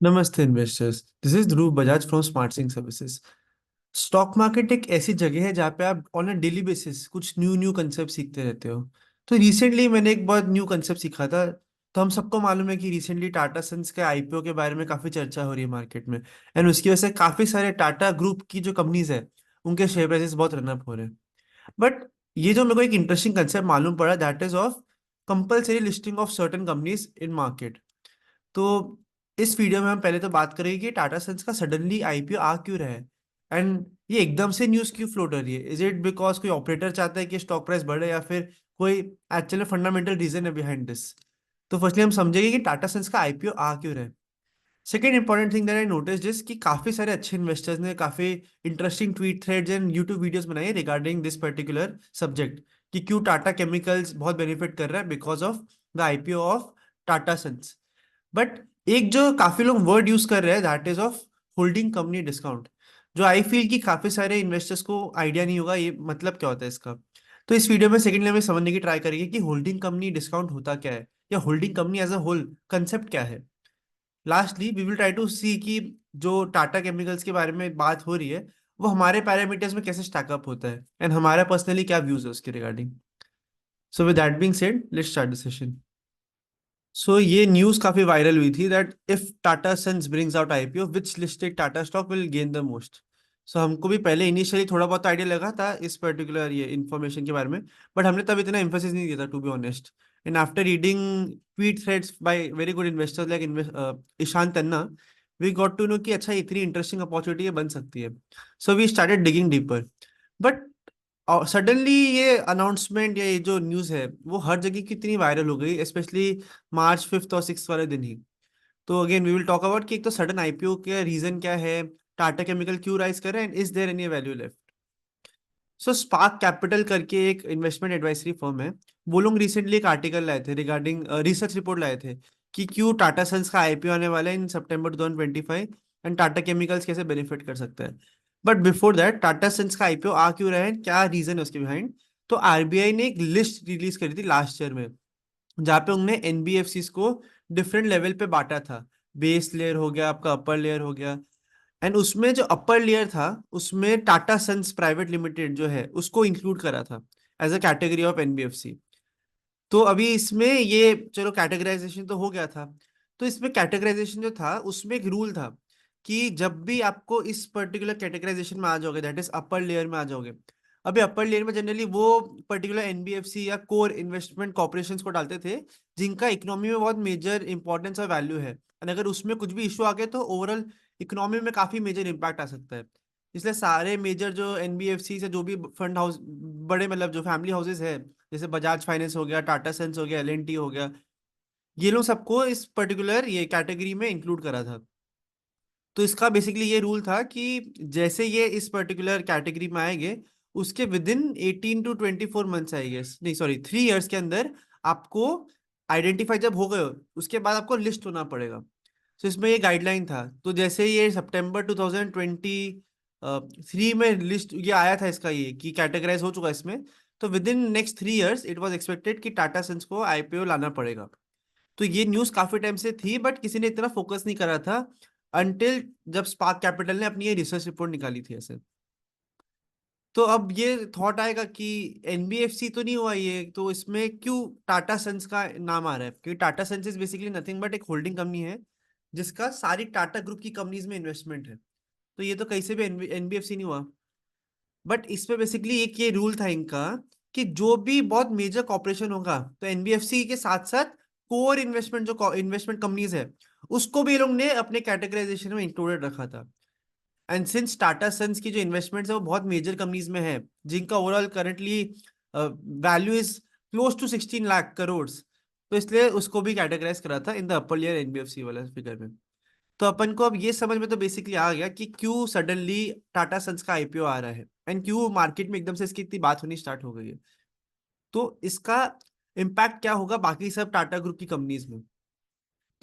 नमस्ते investors. This is Dhruv Bajaj from smart Singh services. Stock market एक ऐसी जगह है जहाँ पे आप ऑन अ डेली बेसिस कुछ न्यू न्यू कंसेप्ट सीखते रहते हो। तो रिसेंटली मैंने एक बहुत न्यू कंसेप्ट सीखा था। तो हम सबको मालूम है कि रिसेंटली टाटा सन्स के आईपीओ के बारे में काफ़ी चर्चा हो रही है मार्केट में। एंड उसकी वजह से काफ़ी सारे टाटा ग्रुप की जो कंपनीज है उनके शेयर प्राइसेस बहुत रनअप हो रहे हैं। बट ये जो मेरे को एक इंटरेस्टिंग कंसेप्ट मालूम पड़ा, that is of compulsory listing of certain companies in market. तो इस वीडियो में हम पहले तो बात करेंगे कि टाटा सन्स का सडनली आईपीओ आ क्यों रहा है। एंड ये एकदम से न्यूज़ क्यों फ्लोट हो रही है। इज इट बिकॉज कोई ऑपरेटर चाहता है कि स्टॉक प्राइस बढ़े, या फिर कोई एक्चुअली फंडामेंटल रीजन है बिहाइंड दिस। तो फर्स्टली हम समझेंगे कि टाटा सन्स का आईपीओ आ क्यों रहा है। Second important thing that I notice is कि काफी सारे अच्छे इन्वेस्टर्स ने काफी interesting tweet threads and YouTube videos बनाई है रिगार्डिंग दिस पर्टिकुलर सब्जेक्ट, कि क्यों टाटा केमिकल्स बहुत बेनिफिट कर रहा है because of the IPO of Tata Sons. But एक जो काफी लोग वर्ड यूज कर रहे हैं, that is of holding company discount, जो आई फील कि काफी सारे इन्वेस्टर्स को आइडिया नहीं होगा ये मतलब क्या होता है इसका। तो इस वीडियो में सेकंडली हमें समझने की ट्राई करेंगे कि होल्डिंग कंपनी डिस्काउंट होता क्या है, या holding company as a whole concept क्या है। Lastly we will try to see कि जो टाटा केमिकल्स के बारे में बात हो रही है वो हमारे पैरामीटर्स में कैसे स्टैकअप होता है, एंड हमारा पर्सनली क्या व्यूज है उसके regarding. So with that being said, let's start the session. So ये न्यूज़ काफ़ी वायरल हुई थी that if Tata Sons brings out IPO which listed Tata stock will gain the most. So हमको भी पहले इनिशियली थोड़ा बहुत आइडिया लगा था इस पर्टिकुलर ये इन्फॉर्मेशन के बारे में, बट हमने तब इतना एम्फोसिस नहीं दिया था to be honest. And after reading tweet threads by very good investors like Ishan Tanna, we got to know कि अच्छा इतनी इंटरेस्टिंग अपॉर्चुनिटी बन सकती है। So we started digging deeper. But और सडनली ये अनाउंसमेंट या ये जो न्यूज़ है वो हर जगह कितनी वायरल हो गई, स्पेशली मार्च 5th और 6th वाले दिन ही। तो again we will talk about कि एक तो सडन आईपीओ का रीजन क्या है, टाटा केमिकल क्यों राइज कर रहा है, and is there any value left. So Spark Capital करके एक इन्वेस्टमेंट एडवाइजरी फर्म है। वो लोग रिसेंटली एक आर्टिकल लाए थे रिगार्डिंग रिसर्च रिपोर्ट लाए थे कि क्यों टाटा सन्स का आईपीओ आने वाला है in September 2025, and Tata Chemicals कैसे बेनिफिट कर सकता है। But before that Tata Sons का आईपीओ आ क्यों रहा है, क्या रीजन है उसके बिहाइंड। तो आरबीआई ने एक लिस्ट रिलीज करी थी लास्ट ईयर में, जहाँ पे उन्होंने एनबीएफसीज को डिफरेंट लेवल पे बांटा था। बेस लेयर हो गया, आपका अपर लेयर हो गया। एंड उसमें जो अपर लेयर था उसमें टाटा सन्स प्राइवेट लिमिटेड जो है उसको इंक्लूड करा था as a category of NBFC. तो अभी इसमें ये चलो कैटेगराइजेशन तो हो गया था। तो इसमें कैटेगराइजेशन जो था उसमें एक रूल था कि जब भी आपको इस पर्टिकुलर कैटेगराइजेशन में आ जाओगे, दैट इज अपर लेयर में आ जाओगे। अभी अपर लेयर में जनरली वो पर्टिकुलर एनबीएफसी या कोर इन्वेस्टमेंट कॉर्पोरेशंस को डालते थे जिनका इकोनॉमी में बहुत मेजर इंपॉर्टेंस और वैल्यू है, एंड अगर उसमें कुछ भी इशू आ गया तो ओवरऑल इकोनॉमी में काफी मेजर इंपैक्ट आ सकता है। इसलिए सारे मेजर जो एनबीएफसी से जो भी फंड हाउस, बड़े मतलब जो फैमिली हाउसेज है, जैसे बजाज फाइनेंस हो गया, टाटा सन्स हो गया, एलएनटी हो गया, ये लोग सबको इस पर्टिकुलर ये कैटेगरी में इंक्लूड करा था। तो इसका बेसिकली ये रूल था कि जैसे ये इस पर्टिकुलर कैटेगरी में आएंगे उसके within 18 to 24 months I guess, नहीं सॉरी 3 इयर्स के अंदर आपको आइडेंटिफाई जब हो गए हो उसके बाद आपको लिस्ट होना पड़ेगा। तो इसमें ये गाइडलाइन था। तो जैसे ये सितंबर 2023 में लिस्ट ये आया था इसका, ये कि कैटेगराइज हो चुका है इसमें। तो with in next 3 years it was expected कि टाटा सन्स को आईपीओ लाना पड़ेगा। तो ये न्यूज़ काफी टाइम से थी बट किसी ने इतना फोकस नहीं करा था अनटिल जब स्पार्क कैपिटल ने अपनी ये रिसर्च रिपोर्ट निकाली थी ऐसे। तो अब ये थॉट आएगा कि एनबीएफसी तो नहीं हुआ ये, तो इसमें क्यों टाटा सन्स का नाम आ रहा है, क्योंकि Tata Sons is basically nothing but एक होल्डिंग कंपनी है जिसका सारी टाटा ग्रुप की कंपनीज में इन्वेस्टमेंट है। तो ये तो कहीं से भी एनबीएफसी नहीं हुआ। बट इसमें बेसिकली एक ये रूल था इनका कि जो भी बहुत मेजर कॉर्पोरेशन होगा तो एनबीएफसी के साथ साथ कोर इन्वेस्टमेंट जो इन्वेस्टमेंट कंपनीज है उसको भी ये लोग ने अपने कैटेगराइजेशन में इंक्लूडेड रखा था। एंड सिंस टाटा सन्स की जो इन्वेस्टमेंट्स है वो बहुत मेजर कंपनीज में है जिनका overall currently value is close to 16 lakh crore, तो इसलिए उसको भी कैटेगराइज करा था in the upper layer NBFC वाला फिगर में। तो अपन को अब ये समझ में तो बेसिकली आ गया कि क्यों सडनली टाटा सन्स का आईपीओ आ रहा है एंड क्यों मार्केट में एकदम से इसकी इतनी बात होनी स्टार्ट हो गई है। तो इसका इम्पैक्ट क्या होगा बाकी सब टाटा ग्रुप की कंपनीज में।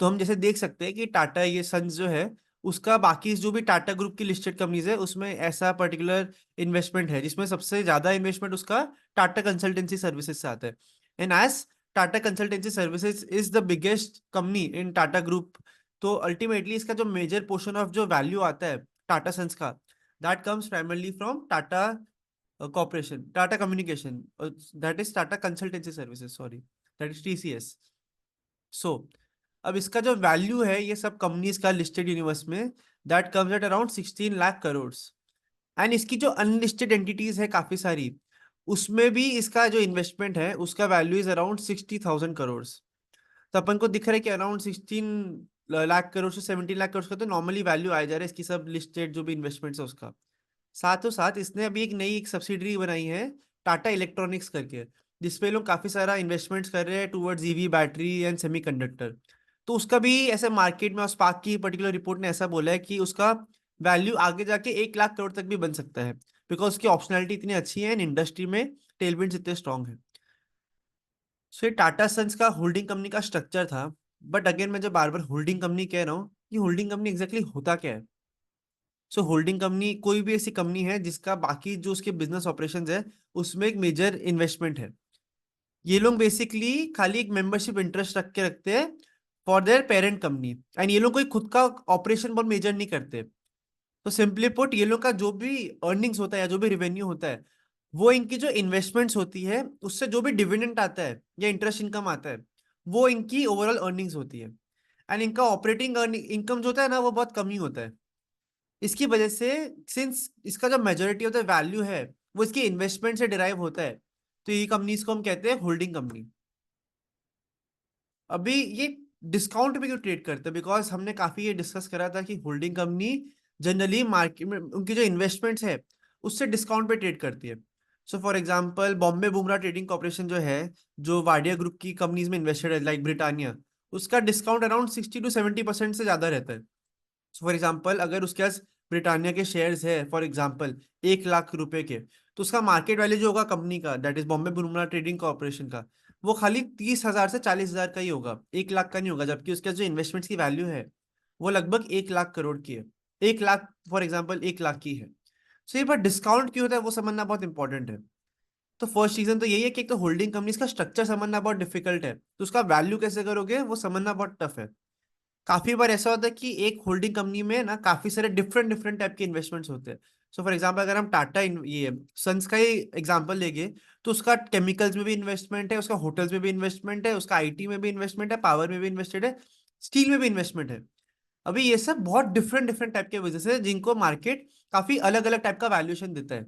तो हम जैसे देख सकते हैं कि टाटा ये सन्स जो है उसका बाकी जो भी टाटा ग्रुप की लिस्टेड कंपनीज है उसमें ऐसा पर्टिकुलर इन्वेस्टमेंट है जिसमें सबसे ज्यादा इन्वेस्टमेंट उसका टाटा कंसल्टेंसी सर्विसेज से आता है। And as Tata Consultancy Services is the biggest company in Tata group, तो अल्टीमेटली इसका जो मेजर पोर्शन ऑफ जो वैल्यू आता है टाटा सन्स का, that comes primarily from Tata Corporation, Tata communication, that is Tata Consultancy Services, sorry, that is TCS. So अब इसका जो वैल्यू है ये सब कंपनीज का लिस्टेड यूनिवर्स में, that comes at around 16 lakh crore. And इसकी जो अनलिस्टेड एंटिटीज है काफी सारी, उसमें भी इसका जो इन्वेस्टमेंट है उसका वैल्यू इज अराउंड 60,000 करोड़। तो अपन को दिख रहा है कि अराउंड 16 लाख करोड़ से 17 लाख करोड़ का तो नॉर्मली वैल्यू आ जा रहा है इसकी सब लिस्टेड जो भी इन्वेस्टमेंट्स है उसका। साथों साथ इसने अभी एक नई एक सब्सिडरी बनाई है टाटा इलेक्ट्रॉनिक्स करके, जिसपे लोग काफी सारा इन्वेस्टमेंट्स कर रहे हैं towards EV battery and semiconductor. तो उसका भी ऐसे मार्केट में, स्पार्क की पर्टिकुलर रिपोर्ट ने ऐसा बोला है कि उसका वैल्यू आगे जाके 1 लाख करोड़ तक भी बन सकता है, बिकॉज उसकी ऑप्शनैलिटी इतनी अच्छी है एंड इंडस्ट्री में टेलविंड्स इतने स्ट्रांग है। सो ये टाटा सन्स का होल्डिंग कंपनी का स्ट्रक्चर था। बट अगेन मैं जब बार बार होल्डिंग कंपनी कह रहा हूँ, ये होल्डिंग कंपनी एग्जैक्टली होता क्या है? सो होल्डिंग कंपनी कोई भी ऐसी कंपनी है जिसका बाकी जो उसके बिजनेस ऑपरेशंस है उसमें एक मेजर इन्वेस्टमेंट है। ये लोग बेसिकली खाली एक मेंबरशिप इंटरेस्ट रख के रखते हैं for their parent company, and ये लोग कोई खुद का ऑपरेशन बहुत मेजर नहीं करते। तो सिंपली पुट, ये लोग का जो भी अर्निंग्स होता है या जो भी रेवेन्यू होता है, वो इनकी जो इन्वेस्टमेंट्स होती है उससे जो भी डिविडेंड आता है या इंटरेस्ट इनकम आता है, वो इनकी ओवरऑल अर्निंग्स होती है। एंड इनका ऑपरेटिंग इनकम जो होता है ना वो बहुत कम ही होता है। इसकी वजह से, सिंस इसका जो मेजोरिटी ऑफ द वैल्यू है वो इसकी इन्वेस्टमेंट से डिराइव होता है, तो ये कंपनीज को हम कहते हैं होल्डिंग कंपनी। अभी ये डिस्काउंट पे क्यों ट्रेड करते हैं? बिकॉज हमने काफी ये डिस्कस करा था कि होल्डिंग कंपनी जनरली मार्केट में उनकी जो इन्वेस्टमेंट्स है उससे डिस्काउंट पे ट्रेड करती है। So for example Bombay Bumrah trading corporation जो है, जो वाडिया ग्रुप की कंपनीज में इन्वेस्टेड है लाइक ब्रिटानिया, उसका डिस्काउंट अराउंड 60 to 70% से ज्यादा रहता है। फॉर एग्जाम्पल अगर उसके पास ब्रिटानिया के शेयर्स है फॉर एग्जाम्पल 1 लाख रुपए के, तो उसका मार्केट वैल्यू जो होगा कंपनी का, that is Bombay Bumrah trading corporation का, वो खाली 30,000 से 40,000 का ही होगा, 1 लाख का नहीं होगा। जबकि उसके जो इन्वेस्टमेंट्स की वैल्यू है वो लगभग 1 लाख करोड़ की है। 1 लाख, फॉर एग्जाम्पल 1 लाख की है। सो ये पर डिस्काउंट क्यों होता है वो समझना बहुत इंपॉर्टेंट है। तो फर्स्ट रीजन तो यही है कि एक तो होल्डिंग कंपनीज का स्ट्रक्चर समझना बहुत डिफिकल्ट है, तो उसका वैल्यू कैसे करोगे वो समझना बहुत टफ है। काफी बार ऐसा होता है कि एक होल्डिंग कंपनी में ना काफी सारे डिफरेंट डिफरेंट टाइप के इन्वेस्टमेंट्स होते हैं। सो फॉर एग्जांपल अगर हम ये सन्स का ही एग्जांपल लेंगे, तो उसका केमिकल्स में भी इन्वेस्टमेंट है, उसका होटल्स में भी इन्वेस्टमेंट है, उसका आईटी में भी इन्वेस्टमेंट है, पावर में भी इन्वेस्टेड है, स्टील में भी इन्वेस्टमेंट है। अभी ये सब बहुत डिफरेंट डिफरेंट टाइप के बिजनेस है जिनको मार्केट काफी अलग अलग टाइप का वैल्यूएशन देता है।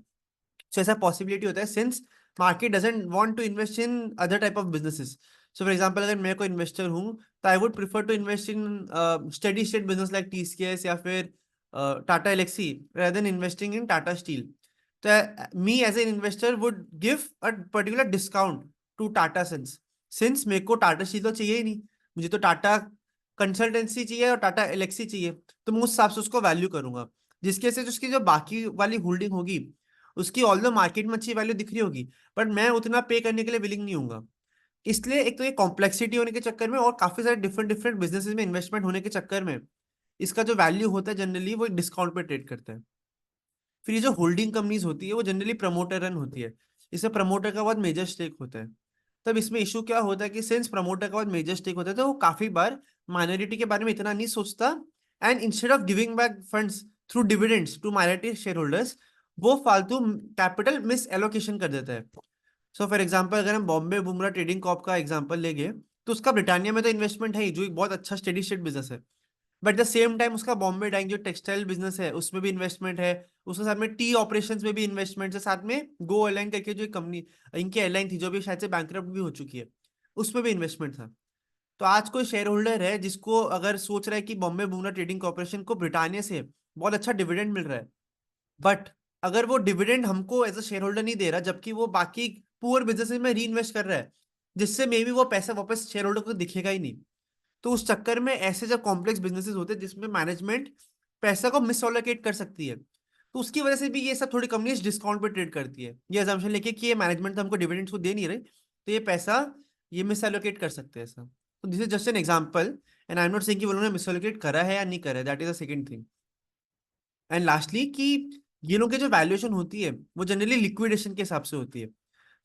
सो ऐसा पॉसिबिलिटी होता है since market doesn't want to invest in other type of businesses. So for example अगर मैं कोई इन्वेस्टर हूँ, तो I would prefer to invest in steady state business like TCS या फिर Tata Elxsi rather than investing in Tata steel. तो me as an investor would give a particular discount to Tata Sons, since मेरे को टाटा स्टील तो चाहिए ही नहीं, मुझे तो टाटा कंसल्टेंसी चाहिए और टाटा एलेक्सी चाहिए। तो मैं उस हिसाब से उसको वैल्यू करूंगा, जिसके से उसकी जो बाकी वाली होल्डिंग होगी उसकी ऑल द मार्केट में अच्छी वैल्यू दिख रही होगी, बट मैं उतना पे करने के लिए विलिंग नहीं हूंगा। इसलिए एक तो ये कॉम्प्लेक्सिटी होने के चक्कर में और काफी सारे डिफरेंट डिफरेंट बिजनेसेस में इन्वेस्टमेंट होने के चक्कर में इसका जो वैल्यू होता है जनरली वो डिस्काउंट पे ट्रेड करता है। फिर ये जो होल्डिंग कंपनीज होती है वो जनरली प्रमोटर रन होती है, इसमें प्रमोटर का बहुत मेजर स्टेक होता है। तब इसमें इशू क्या होता है कि सिंस प्रमोटर का बहुत मेजर स्टेक होता है, तो वो काफी बार माइनॉरिटी के बारे में इतना नहीं सोचता, and instead of giving back funds through dividends to minority shareholders, वो फालतू कैपिटल मिस एलोकेशन कर देता है। सो फॉर एग्जाम्पल अगर हम बॉम्बे बुमरा ट्रेडिंग कॉर्प का एग्जाम्पल लेंगे, तो उसका ब्रिटानिया में तो इन्वेस्टमेंट है ही, जो एक बहुत अच्छा स्टेडी स्टेट बिजनेस है। बट द सेम टाइम उसका बॉम्बे डाइंग जो टेक्सटाइल बिजनेस है उसमें भी इन्वेस्टमेंट है, उसके साथ में टी ऑपरेशंस में भी इन्वेस्टमेंट है, साथ में गो एयरलाइन करके जो एक कंपनी इनकी एयरलाइन थी जो भी शायद से बैंकरप्ट भी हो चुकी है, उसमें भी इन्वेस्टमेंट था। तो आज कोई शेयर होल्डर है जिसको अगर सोच रहा है कि बॉम्बे बुमरा ट्रेडिंग कॉर्पोरेशन को ब्रिटानिया से बहुत अच्छा डिविडेंड मिल रहा है, बट अगर वो डिविडेंड हमको एज अ शेयर होल्डर नहीं दे रहा, जबकि वो बाकी पुअर बिजनेसेस में री इन्वेस्ट कर रहा है, जिससे मे बी वो पैसा वापस शेयर होल्डर को दिखेगा ही नहीं। तो उस चक्कर में ऐसे जब कॉम्प्लेक्स बिजनेसेस होते हैं जिसमें मैनेजमेंट पैसा को मिसअलोकेट कर सकती है, तो उसकी वजह से भी ये सब थोड़ी कंपनीज डिस्काउंट पे ट्रेड करती है, ये अजम्पशन लेके कि ये मैनेजमेंट तो हमको डिविडेंड्स को दे नहीं रहे, तो ये पैसा ये मिसअलोकेट कर सकते हैं ऐसा। तो this is just an example, and I am not saying कि वो लोगों ने मिसअलोकेट करा है या नहीं करा है, that is the second thing. And lastly कि ये लोग की जो वैल्यूएशन होती है वो जनरली लिक्विडेशन के हिसाब से होती है।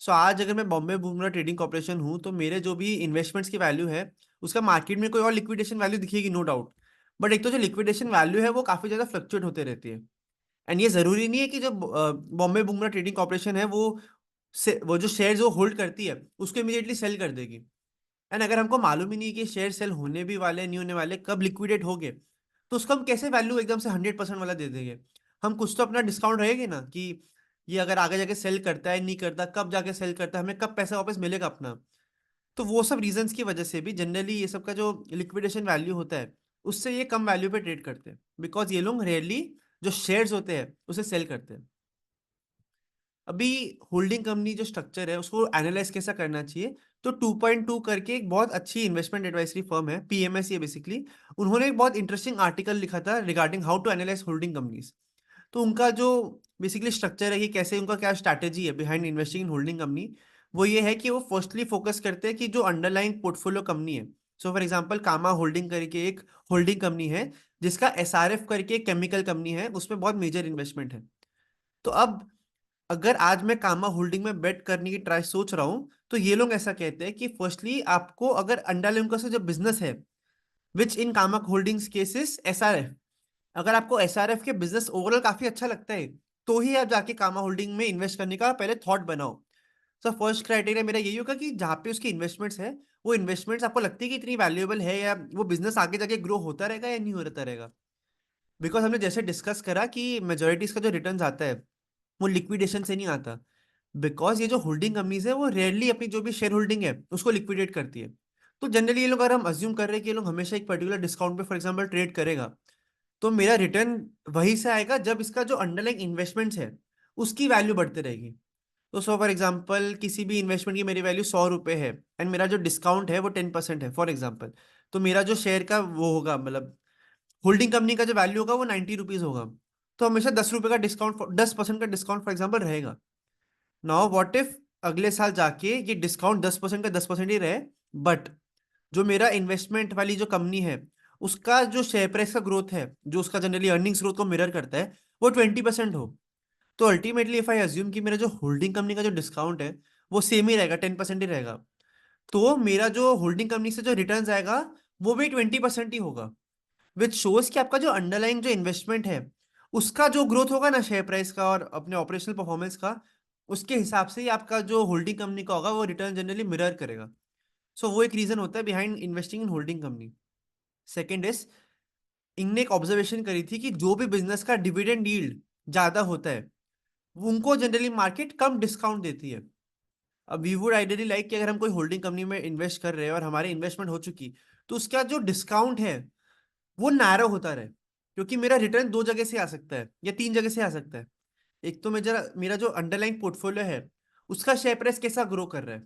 सो आज अगर मैं बॉम्बे बुमरा ट्रेडिंग कॉर्पोरेशन हूँ, तो मेरे जो भी इन्वेस्टमेंट्स की वैल्यू है उसका मार्केट में कोई और लिक्विडेशन वैल्यू दिखेगी नो डाउट, बट एक तो जो लिक्विडेशन वैल्यू है वो काफी ज्यादा फ्लक्चुएट होते रहती है। एंड ये जरूरी नहीं है कि जो बॉम्बे बुमरा ट्रेडिंग कॉर्पोरेशन है वो जो शेयर्स वो होल्ड करती है उसको इमीडिएटली सेल कर देगी। एंड अगर हमको मालूम ही नहीं कि शेयर सेल होने भी वाले नहीं होने वाले, कब लिक्विडेट हो गए, तो उसको हम कैसे वैल्यू एकदम से 100% वाला दे देंगे। हम कुछ तो अपना डिस्काउंट रहेगी ना कि ये अगर आगे जाके सेल करता है नहीं करता, कब जाके सेल करता है, हमें कब पैसा वापस मिलेगा अपना। तो वो सब रीजंस की वजह से भी जनरली ये सब का जो लिक्विडेशन वैल्यू होता है उससे ये कम वैल्यू पे ट्रेड करते हैं, बिकॉज ये लोग रेयरली जो शेयर्स होते हैं उसे सेल करते हैं। अभी होल्डिंग कंपनी जो स्ट्रक्चर है उसको एनालाइज कैसा करना चाहिए, तो 2.2 करके एक बहुत अच्छी इन्वेस्टमेंट एडवाइजरी फर्म है, पीएमएस ये बेसिकली, उन्होंने एक बहुत इंटरेस्टिंग आर्टिकल लिखा था regarding how to analyse holding companies. तो उनका जो बेसिकली स्ट्रक्चर है कि कैसे उनका क्या स्ट्रैटेजी है behind investing in holding company, वो ये है कि वो फर्स्टली फोकस करते हैं कि जो अंडरलाइंग पोर्टफोलियो कंपनी है। So for example Kama holding करके एक होल्डिंग कंपनी है, जिसका एसआरएफ करके एक केमिकल कंपनी है, उसमें बहुत मेजर इन्वेस्टमेंट है। तो अब अगर आज मैं कामा होल्डिंग में बेट करने की ट्राई सोच रहा हूँ, तो ये लोग ऐसा कहते हैं कि फर्स्टली आपको अगर अंडरलाइन का जो बिजनेस है, विच इन कामा होल्डिंग्स केसेस एसआरएफ, अगर आपको एसआरएफ के बिजनेस ओवरऑल काफी अच्छा लगता है, तो ही आप जाके कामा होल्डिंग में इन्वेस्ट करने का पहले थॉट बनाओ। सो फर्स्ट क्राइटेरिया मेरा यही होगा कि जहाँ पे उसकी इन्वेस्टमेंट्स है, वो इन्वेस्टमेंट्स आपको लगती है कि इतनी वैल्यूएबल है, या वो बिजनेस आगे जाके ग्रो होता रहेगा या नहीं होता रहेगा। बिकॉज हमने जैसे डिस्कस करा कि मेजोरिटीज का जो रिटर्न आता है वो लिक्विडेशन से नहीं आता, बिकॉज ये जो होल्डिंग कंपनीज है वो रेयरली अपनी जो भी शेयर होल्डिंग है उसको लिक्विडेट करती है। तो जनरली ये लोग, अगर हम अज्यूम कर रहे हैं कि ये लोग हमेशा एक पर्टिकुलर डिस्काउंट पे फॉर एग्जांपल ट्रेड करेगा, तो मेरा रिटर्न वहीं से आएगा जब इसका जो अंडरलाइंग इन्वेस्टमेंट्स है उसकी वैल्यू बढ़ते रहेगी। तो सो फॉर एग्जांपल किसी भी इन्वेस्टमेंट की मेरी वैल्यू 100 रुपये है, एंड मेरा जो डिस्काउंट है वो 10% है फॉर एग्जांपल, तो मेरा जो शेयर का वो होगा, मतलब होल्डिंग कंपनी का जो वैल्यू होगा वो 90 रुपीज होगा। तो हमेशा 10 रुपये का डिस्काउंट, 10% का डिस्काउंट फॉर एग्जाम्पल रहेगा। नाउ व्हाट इफ अगले साल जाके ये डिस्काउंट 10% का 10% ही रहे, बट जो मेरा इन्वेस्टमेंट वाली जो कंपनी है उसका जो शेयर प्राइस का ग्रोथ है, जो उसका जनरली अर्निंग्स ग्रोथ को मिरर करता है, वो 20% हो। तो अल्टीमेटली इफ आई अज्यूम कि मेरा जो होल्डिंग कंपनी का जो डिस्काउंट है वो सेम ही रहेगा, 10% ही रहेगा, तो मेरा जो होल्डिंग कंपनी से जो रिटर्न आएगा वो भी 20% ही होगा। विच शोज कि आपका जो अंडरलाइंग जो इन्वेस्टमेंट है उसका जो ग्रोथ होगा ना शेयर प्राइस का और अपने ऑपरेशनल परफॉर्मेंस का, उसके हिसाब से ही आपका जो होल्डिंग कंपनी का होगा वो रिटर्न जनरली मिरर करेगा। सो वो एक रीजन होता है behind investing in holding company. Second is, इनने एक ऑब्जर्वेशन करी थी कि जो भी बिजनेस का डिविडेंड यील्ड ज्यादा होता है उनको जनरली मार्केट कम डिस्काउंट देती है। अब वी वुड आइडियली लाइक कि अगर हम कोई होल्डिंग कंपनी में इन्वेस्ट कर रहे हैं और हमारी इन्वेस्टमेंट हो चुकी, तो उसका जो डिस्काउंट है वो नैरो होता रहे, क्योंकि मेरा रिटर्न दो जगह से आ सकता है या तीन जगह से आ सकता है। एक तो मेरा मेरा जो अंडरलाइन पोर्टफोलियो है उसका शेयर प्राइस कैसा ग्रो कर रहा है।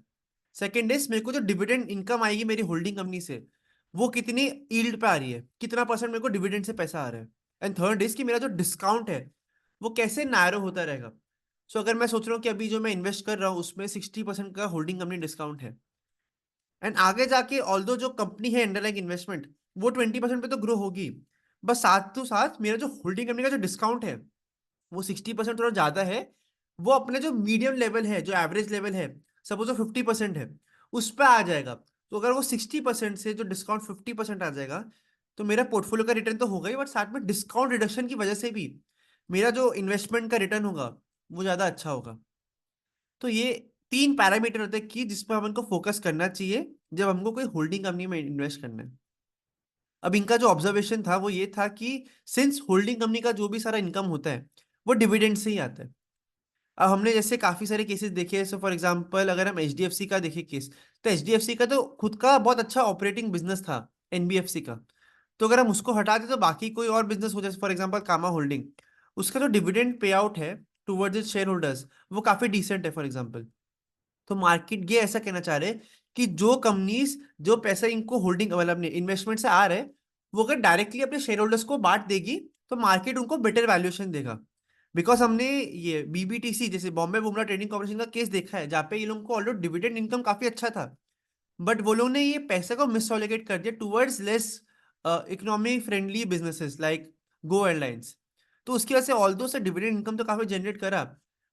सेकेंड इज, मेरे को जो डिविडेंड इनकम आएगी मेरी होल्डिंग कंपनी से वो कितनी ईल्ड पे आ रही है, कितना परसेंट मेरे को डिविडेंड से पैसा आ रहा है। एंड थर्ड इज कि मेरा जो डिस्काउंट है वो कैसे नैरो होता रहेगा। सो अगर मैं सोच रहा हूँ कि अभी जो मैं इन्वेस्ट कर रहा हूँ उसमें 60% का होल्डिंग कंपनी डिस्काउंट है, एंड आगे जाके ऑल्दो जो कंपनी है अंडरलाइंग इन्वेस्टमेंट वो 20% पे तो ग्रो होगी, बस साथ तो साथ मेरा जो होल्डिंग कंपनी का जो डिस्काउंट है वो 60% थोड़ा ज्यादा है, वो अपने जो मीडियम लेवल है, जो एवरेज लेवल है, सपोज वो 50% है, उस पर आ जाएगा। तो अगर वो 60% से जो डिस्काउंट 50% आ जाएगा, तो मेरा पोर्टफोलियो का रिटर्न तो होगा ही, बट साथ में डिस्काउंट रिडक्शन की वजह से भी मेरा जो इन्वेस्टमेंट का रिटर्न होगा वो ज्यादा अच्छा होगा। तो ये तीन पैरामीटर होते हैं कि जिस पर हमको फोकस करना चाहिए जब हमको कोई होल्डिंग कंपनी में इन्वेस्ट करना है। अब इनका जो ऑब्जर्वेशन था वो ये था कि सिंस होल्डिंग कंपनी का जो भी सारा इनकम होता है वो डिविडेंड से ही आता है। अब हमने जैसे काफी सारे केसेस देखे, सो फॉर एग्जांपल अगर हम एचडीएफसी का देखें केस, तो एचडीएफसी का तो खुद का बहुत अच्छा ऑपरेटिंग बिजनेस था एनबीएफसी का। तो अगर हम उसको हटा दें तो बाकी कोई और बिजनेस हो, जैसे फॉर एग्जांपल कामा होल्डिंग, उसका जो डिविडेंड पे आउट है टुवर्ड्स इट्स शेयर होल्डर्स वो काफी डिसेंट है फॉर एग्जांपल। तो मार्केट ये ऐसा कहना चाह रहे हैं कि जो कंपनीज जो पैसा इनको होल्डिंग मतलब अपने इन्वेस्टमेंट से आ रहा है वो अगर डायरेक्टली अपने शेयर होल्डर्स को बांट देगी तो मार्केट उनको बेटर वैल्यूएशन देगा। बिकॉज हमने ये बीबीटीसी जैसे बॉम्बे बुमरा ट्रेडिंग कॉर्पोरेशन का केस देखा है जहाँ पे ये लोगों को ऑलरेडी डिविडेंड इनकम काफी अच्छा था, बट वो लोग ने ये पैसे को मिसअलोकेट कर दिया towards less economy friendly businesses like go airlines. तो उसकी वजह से ऑल्दो से डिविडेंड इनकम तो काफी जनरेट करा,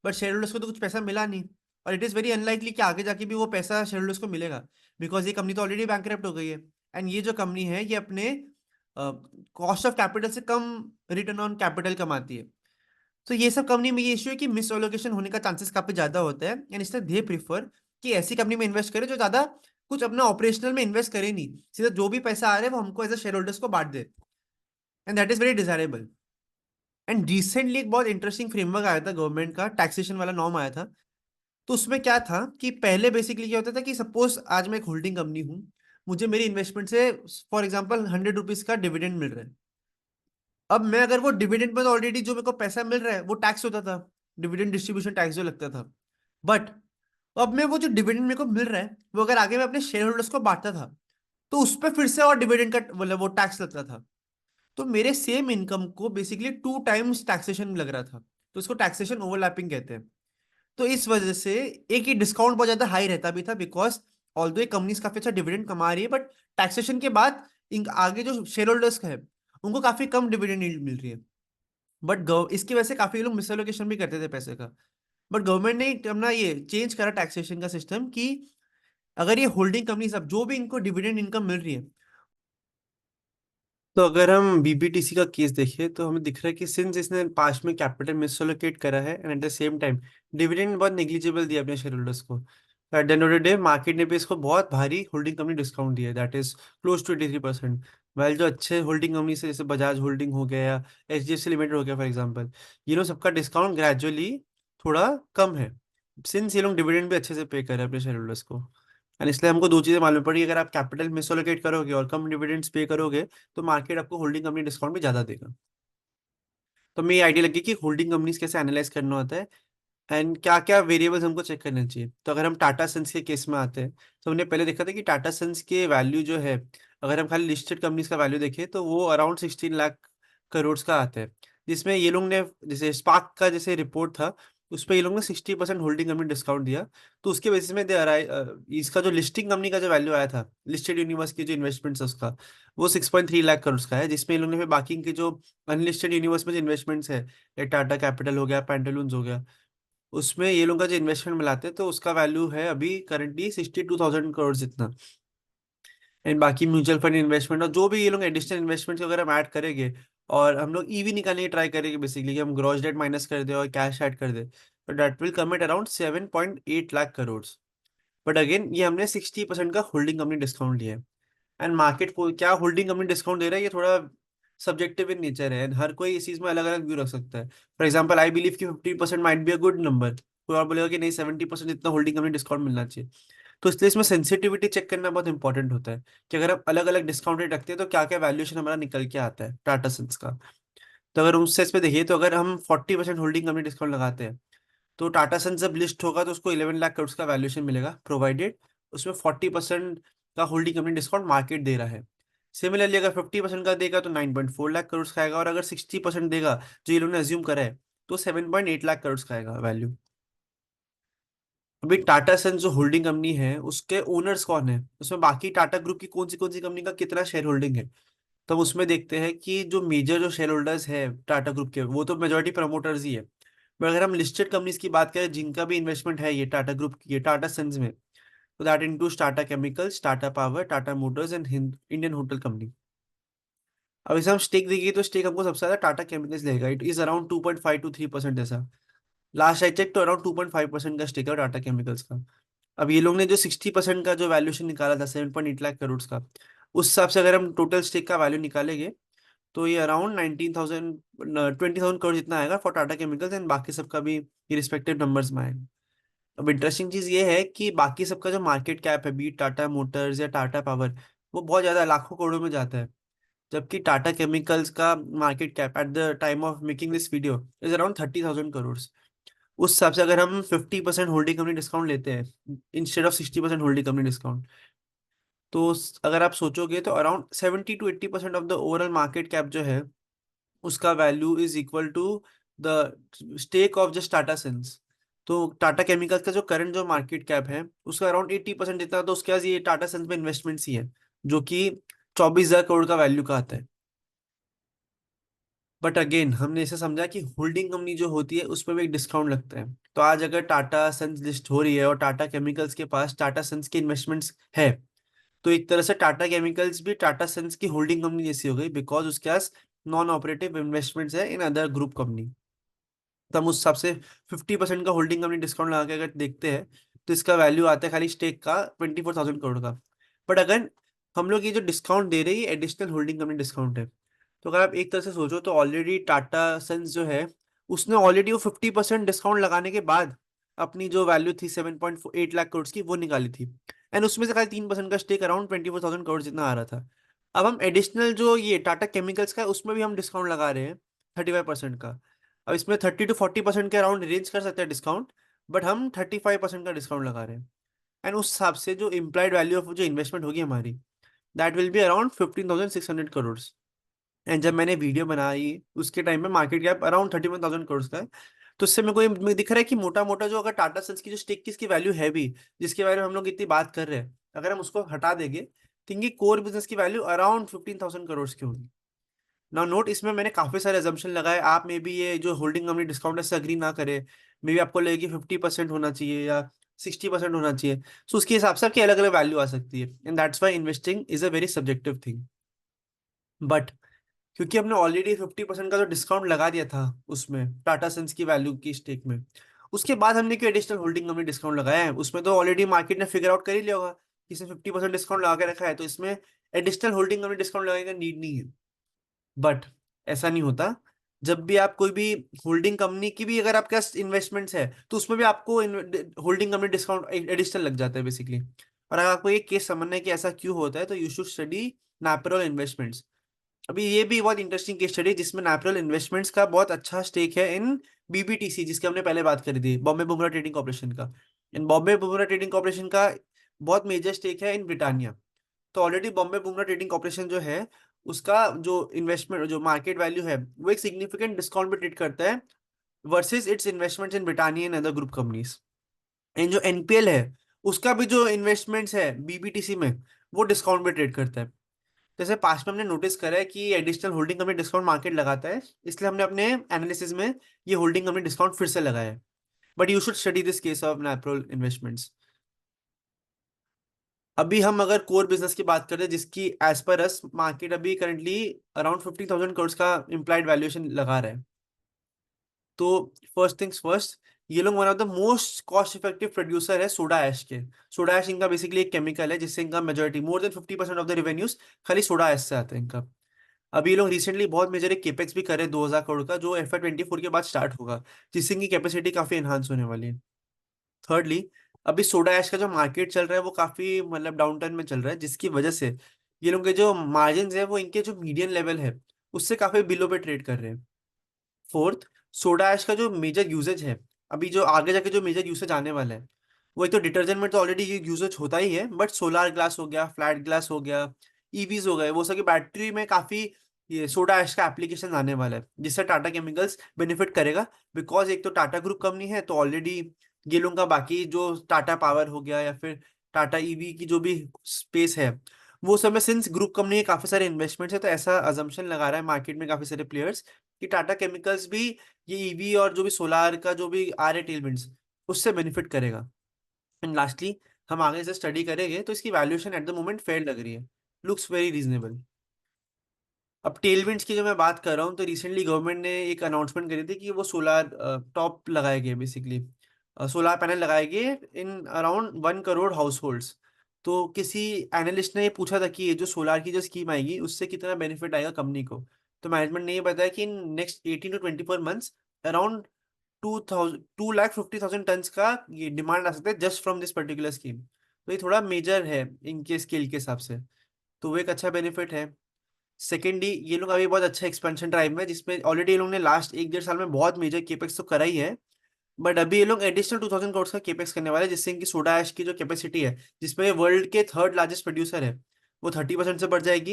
बट शेयर होल्डर्स को तो कुछ पैसा मिला नहीं। और इट इज़ वेरी अनलाइकली कि आगे जाके भी वो पैसा शेयर होल्डर्स को मिलेगा, बिकॉज ये कंपनी तो ऑलरेडी बैंकरप्ट हो गई है। एंड ये जो कंपनी है ये अपने कॉस्ट ऑफ कैपिटल से कम रिटर्न ऑन कैपिटल कमाती है। तो ये सब कंपनी में ये इशू है कि मिस एलोकेशन होने का चांसेस काफी ज्यादा होता है, एंड इसलिए दे प्रीफर कि ऐसी कंपनी में इन्वेस्ट करें जो ज्यादा कुछ अपना ऑपरेशनल में इन्वेस्ट करे नहीं, सीधा जो भी पैसा आ रहा है वो हमको एज अ शेयर होल्डर्स को बांट दे, and that is very desirable. And recently एक बहुत इंटरेस्टिंग फ्रेमवर्क आया था गवर्नमेंट का, टैक्सेशन वाला नॉर्म आया था। तो उसमें क्या था कि पहले बेसिकली क्या होता था कि सपोज आज मैं एक होल्डिंग कंपनी हूँ, मुझे मेरी इन्वेस्टमेंट से फॉर एग्जाम्पल 100 रुपीज का डिविडेंड मिल रहा है। अब मैं अगर वो डिविडेंड में, तो ऑलरेडी जो मेरे को पैसा मिल रहा है वो टैक्स होता था, डिविडेंड डिस्ट्रीब्यूशन टैक्स जो लगता था। बट अब मैं वो जो डिविडेंड मेरे को मिल रहा है वो अगर आगे मैं अपने शेयर होल्डर्स को बांटता था, तो उस पर फिर से और डिविडेंड का मतलब वो टैक्स लगता था। तो मेरे सेम इनकम को बेसिकली 2 टाइम्स टैक्सेशन लग रहा था। तो इसको टैक्सेशन ओवरलैपिंग कहते हैं। तो इस वजह से एक ही डिस्काउंट बहुत ज्यादा हाई रहता भी था, बिकॉज ऑल्दो ये कंपनीज काफी अच्छा डिविडेंड कमा रही है, बट टैक्सेशन के बाद इन आगे जो शेयर होल्डर्स है उनको काफी कम डिविडेंड मिल रही है। बट इसकी वजह से काफी लोग मिसएलोकेशन भी करते थे पैसे का। बट गवर्नमेंट ने अपना ये चेंज करा टैक्सेशन का सिस्टम कि अगर ये होल्डिंग कंपनी सब जो भी इनको डिविडेंड इनकम मिल रही है, तो अगर हम बीबीटीसी का केस देखें तो हमें दिख रहा है कि सिंस इसने पास्ट में कैपिटल मिसलोकेट करा है and eight the same time dividend बहुत नेग्लिजिबल दिया अपने शेयर होल्डर्स को, at the end of the day market ने भी इसको बहुत भारी होल्डिंग कंपनी डिस्काउंट दिया है, that is close to 83%। Well जो अच्छे होल्डिंग कंपनी से जैसे बजाज होल्डिंग हो गया या एचडीएफसी लिमिटेड हो गया फॉर एग्जाम्पल, ये लोग सबका डिस्काउंट ग्रेजुअली थोड़ा कम है, सिंस ये लोग डिविडेंड भी अच्छे से पे कर रहे हैं अपने शेयर होल्डर्स को। एंड इसलिए हमको दो चीजें मालूम पड़ी, अगर आप कैपिटल मिसोलोकेट करोगे और कम डिविडेंड्स पे करोगे तो मार्केट आपको होल्डिंग कंपनी डिस्काउंट भी ज्यादा देगा। तो हमें ये आइडिया लगी कि होल्डिंग कंपनीज कैसे एनालाइज करना होता है एंड क्या क्या वेरिएबल्स हमको चेक करने चाहिए। तो अगर हम टाटा सन्स के केस में आते हैं, तो हमने पहले देखा था कि टाटा सन्स के वैल्यू जो है, अगर हम खाली लिस्टेड कंपनीज का वैल्यू देखें तो वो अराउंड 16 लाख करोड़ का आता है, जिसमें ये लोग ने जैसे स्पार्क का जैसे रिपोर्ट था उस पर ये लोग ने 60% होल्डिंग कंपनी डिस्काउंट दिया। तो उसके बेसिस में इसका जो लिस्टिंग कंपनी का जो वैल्यू आया था लिस्टेड यूनिवर्स की जो इन्वेस्टमेंट्स है उसका, वो 6.3 लाख करोड़ का है, जिसमें इन लोगों ने फिर बाकी के जो अनलिस्टेड यूनिवर्स में जो इन्वेस्टमेंट्स है, ये टाटा कैपिटल हो गया, पैंटालून्स हो गया, उसमें ये लोग का जो इन्वेस्टमेंट मिलाते हैं तो उसका वैल्यू है अभी करंटली 62,000 करोड़ जितना। एंड बाकी म्यूचुअल फंड इन्वेस्टमेंट और जो भी ये लोग एडिशनल इन्वेस्टमेंट अगर हम ऐड करेंगे और हम लोग ईवी निकालने की ट्राई करेंगे बेसिकली कि हम ग्रॉस डेट माइनस कर दे और कैश ऐड कर दे, तो that will come at around 7.8 lakh crore. But again ये हमने 60% का होल्डिंग कंपनी डिस्काउंट लिया है। एंड मार्केट को क्या होल्डिंग कंपनी डिस्काउंट दे रहा है ये थोड़ा सब्जेक्टिव इन नेचर है, एंड हर कोई इस चीज में अलग अलग व्यू रख सकता है। फॉर एग्जाम्पल आई बिलीव कि 50% might be a good number, कोई और बोलेगा कि नहीं 70% इतना होल्डिंग कंपनी डिस्काउंट मिलना चाहिए। तो इसलिए इसमें सेंसिटिविटी चेक करना बहुत इंपॉर्टेंट होता है कि अगर आप अलग अलग डिस्काउंट रेट रखते हैं तो क्या क्या वैल्यूएशन हमारा निकल के आता है टाटा सन्स का। तो अगर उस सेंस पे देखिए तो अगर हम 40% होल्डिंग कंपनी डिस्काउंट लगाते हैं तो टाटा सन्स जब लिस्ट होगा तो उसको 11 लाख करोड़ का वैल्यूएशन मिलेगा, प्रोवाइडेड उसमें 40% का होल्डिंग कंपनी डिस्काउंट मार्केट दे रहा है। सिमिलरली अगर 50% का देगा तो 9.4 लाख करोड़ का आएगा, और अगर 60% देगा जो ये लोगों ने अज्यूम करा है तो 7.8 लाख करोड़ का आएगा वैल्यू। अभी टाटा सन्स जो होल्डिंग कंपनी है उसके ओनर्स कौन है, उसमें बाकी टाटा ग्रुप की कौन सी कंपनी का कितना शेयर होल्डिंग है। तो हम उसमें देखते हैं कि जो मेजर जो शेयर होल्डर्स है टाटा ग्रुप के वो तो मेजोरिटी प्रमोटर्स ही है। पर अगर हम लिस्टेड कंपनीज की बात करें जिनका भी इन्वेस्टमेंट है ये टाटा ग्रुप की ये टाटा सन्स में, तो that includes Tata chemicals, Tata power, Tata Motors and Indian hotel company. अब इसे हम स्टेक देखिए तो स्टेक हमको सबसे ज्यादा टाटा केमिकल्स लेगा, इट इज अराउंड 2.5 to 3% ऐसा। लास्ट आई चेक तो अराउंड 2.5% का स्टेक है टाटा केमिकल्स का। अब ये लोग ने जो 60% का जो वैल्यूएशन निकाला था 7.8 लाख करोड़ का, उस हिसाब से अगर हम टोटल स्टेक का वैल्यू निकालेंगे तो ये अराउंड 20,000 करोड़ जितना आएगा फॉर टाटा केमिकल्स, एंड बाकी सबका भी ये रिस्पेक्टिव नंबर्स में आएगा। अब इंटरेस्टिंग चीज ये है कि बाकी सबका जो मार्केट कैप है बी टाटा मोटर्स या टाटा पावर, वो बहुत ज्यादा लाखों करोड़ों में जाता है, जबकि टाटा केमिकल्स का market cap at the time of making this video is around 30,000 crore. उस हिसाब से अगर हम 50% होल्डिंग कंपनी डिस्काउंट लेते हैं instead of 60% holding company discount, तो अगर आप सोचोगे तो around 70 to 80% of the overall market cap जो है उसका value is equal to the stake of just Tata Sons. तो टाटा केमिकल्स का जो करंट जो मार्केट कैप है उसका अराउंड 80% जितना, तो उसके पास ये टाटा सन्स में इन्वेस्टमेंट्स ही है जो कि 24,000 करोड़ का वैल्यू का आता है। बट अगेन हमने इसे समझा कि होल्डिंग कंपनी जो होती है उस पर भी एक डिस्काउंट लगता है। तो आज अगर टाटा सन्स लिस्ट हो रही है और टाटा केमिकल्स के पास टाटा सन्स के इन्वेस्टमेंट्स है, तो एक तरह से टाटा केमिकल्स भी टाटा सन्स की होल्डिंग कंपनी जैसी हो गई, बिकॉज उसके पास नॉन ऑपरेटिव इन्वेस्टमेंट्स है इन अदर ग्रुप कंपनी। तो हम उस हिसाब से 50% का होल्डिंग कंपनी डिस्काउंट लगा के अगर देखते हैं, तो इसका वैल्यू आता है खाली स्टेक का 24,000 करोड़ का। बट अगर हम लोग ये जो डिस्काउंट दे रही है एडिशनल होल्डिंग कंपनी डिस्काउंट है, तो अगर आप एक तरह से सोचो तो ऑलरेडी टाटा सन्स जो है, उसने ऑलरेडी वो 50% डिस्काउंट लगाने के बाद अपनी जो वैल्यू थी 7.8 लाख करोड़ की वो निकाली थी। एंड उसमें से खाली 3% का स्टेक अराउंड 24,000 करोड़ जितना आ रहा था। अब हम एडिशनल जो ये टाटा केमिकल्स का है उसमें भी हम डिस्काउंट लगा रहे हैं 35% का। अब इसमें 30 to 40% के अराउंड रेंज कर सकते हैं डिस्काउंट, बट हम 35% का डिस्काउंट लगा रहे हैं। एंड उस हिसाब से जो इम्प्लाइड वैल्यू ऑफ जो इन्वेस्टमेंट होगी हमारी, that will be around 15,600 crore. And जब मैंने वीडियो बनाई उसके टाइम पे मार्केट कैप अराउंड 31,000 करोड़ का है। तो इससे मेरे को ये दिख रहा है कि मोटा मोटा जो अगर टाटा सन्स की जो स्टेक की इसकी वैल्यू है भी, जिसके बारे में हम लोग इतनी बात कर रहे हैं, अगर हम उसको हटा देंगे तो इनकी कोर बिजनेस की वैल्यू अराउंड 15,000 करोड़ की होगी। नाउ नोट, इसमें मैंने काफी सारे अजम्पशन लगाए, आप में भी ये जो होल्डिंग कंपनी डिस्काउंट से अग्री ना करे, मे बी आपको लगेगी 50% होना चाहिए या 60% होना चाहिए। सो उसके हिसाब से आपकी अलग अलग वैल्यू आ सकती है, and that's why investing is a very subjective thing. But क्योंकि हमने ऑलरेडी 50% का जो डिस्काउंट लगा दिया था उसमें टाटा सन्स की वैल्यू की स्टेक में, उसके बाद हमने क्यों एडिशनल होल्डिंग कंपनी डिस्काउंट लगाया है? उसमें तो ऑलरेडी मार्केट ने फिगर आउट कर ही लिया होगा कि इसने 50% डिस्काउंट लगा के रखा है, तो इसमें एडिशनल होल्डिंग कंपनी डिस्काउंट लगाने का नीड नहीं है। बट ऐसा नहीं होता। जब भी आप कोई भी होल्डिंग कंपनी की भी अगर आपके पास इन्वेस्टमेंट्स है, तो उसमें भी आपको होल्डिंग कंपनी डिस्काउंट एडिशनल लग जाता है बेसिकली। और अगर आपको ये केस समझना है कि ऐसा क्यों होता है, तो यू शुड स्टडी नैपरल इन्वेस्टमेंट्स। अभी ये भी बहुत इंटरेस्टिंग केस स्टडी जिसमें नैपरल इन्वेस्टमेंट्स का बहुत अच्छा स्टेक है इन बीबीटीसी, जिसके हमने पहले बात करी थी, बॉम्बे बुमरा ट्रेडिंग कॉर्पोरेशन का। इन बॉम्बे बुमरा ट्रेडिंग कॉर्पोरेशन का बहुत मेजर स्टेक है इन ब्रिटानिया। तो already Bombay Bumrah trading corporation जो है, उसका जो इन्वेस्टमेंट जो मार्केट वैल्यू है वो एक सिग्निफिकेंट डिस्काउंट पे ट्रेड करता है versus it's investments in Britannia and other group companies. And जो एनपीएल है, उसका भी जो इन्वेस्टमेंट्स है बीबीटीसी में, वो डिस्काउंट पे ट्रेड करता है। जैसे पास्ट में हमने नोटिस करा है कि additional holding company discount market लगाता है, इसलिए हमने अपने एनालिसिस में ये होल्डिंग कंपनी डिस्काउंट फिर से लगाया है। But you should study this case of नैपरोल इन्वेस्टमेंट्स। अभी हम अगर कोर बिजनेस की बात करें, जिसकी एज पर अस मार्केट अभी करंटली अराउंड 50,000 करोड़ का इम्प्लाइड वैल्यूएशन लगा रहा है। तो फर्स्ट थिंग्स फर्स्ट, ये लोग one of the most cost effective producer है सोडा ऐश के। सोडा ऐश इनका बेसिकली एक केमिकल है जिससे इनका majority more than 50% of the revenues खाली सोडा ऐश से आता है इनका। अभी ये लोग रिसेंटली बहुत मेजर एक केपेक्स भी करे 2,000 करोड़ का, जो FY 24 के बाद स्टार्ट होगा, जिससे इनकी कैपेसिटी काफी एनहांस होने वाली है। थर्डली, अभी सोडा ऐश का जो मार्केट चल रहा है वो काफी मतलब डाउन टर्न में चल रहा है, जिसकी वजह से ये लोग के जो मार्जिन है वो इनके जो मीडियन लेवल है उससे काफी बिलो पे ट्रेड कर रहे हैं। फोर्थ, सोडा ऐश का जो मेजर यूजेज है, अभी जो आगे जाके जो मेजर यूसेज आने वाला है, वो एक तो डिटर्जेंट में तो ऑलरेडी ये यूजेज होता ही है, बट सोलार ग्लास हो गया, फ्लैट ग्लास हो गया, ईवीज हो गए, वो सब की बैटरी में काफी ये सोडा ऐश का एप्लीकेशन आने वाला है, जिससे टाटा केमिकल्स बेनिफिट करेगा। बिकॉज एक तो टाटा ग्रुप कंपनी है, तो ऑलरेडी ये लोगों का बाकी जो टाटा पावर हो गया या फिर टाटा ईवी की जो भी स्पेस है, वो सब में सिंस ग्रुप कंपनी के काफी सारे इन्वेस्टमेंट्स है, तो ऐसा अजम्पशन लगा रहा है मार्केट में काफी सारे प्लेयर्स कि टाटा केमिकल्स भी ये ईवी और जो भी सोलार का जो भी आ रहे टेलविंड्स, उससे बेनिफिट करेगा। एंड लास्टली, हम आगे से स्टडी करेंगे तो इसकी valuation at the moment fair लग रही है, लुक्स वेरी रीजनेबल। अब टेलविंड्स की जो मैं बात कर रहा हूँ, तो रिसेंटली गवर्नमेंट ने एक अनाउंसमेंट करी थी कि वो सोलार टॉप लगाएंगे, बेसिकली सोलार पैनल लगाएंगे in around 1 crore house holds. तो किसी एनालिस्ट ने ये पूछा था कि ये जो सोलार की जो स्कीम आएगी उससे कितना बेनिफिट आएगा कंपनी को। तो मैनेजमेंट ने ये बताया कि in next 18 to 24 months around 2,50,000 tons का ये डिमांड आ सकता है just from this particular scheme. तो ये थोड़ा मेजर है इनके स्केल के हिसाब से, तो वो एक अच्छा बेनिफिट है। सेकेंडली, ये लोग अभी बहुत अच्छा एक्सपेंशन ड्राइव में, जिसमें ऑलरेडी ये लोग ने लास्ट 1 1.5 साल में बहुत मेजर केपेक्स तो करा ही है, बट अभी ये लोग एडिशनल 2,000 करोड़ का केपेक्स करने वाले हैं, जिससे इनकी सोडा ऐश की जो कैपेसिटी है, जिसमें वर्ल्ड के थर्ड लार्जेस्ट प्रोड्यूसर है, वो 30% से बढ़ जाएगी।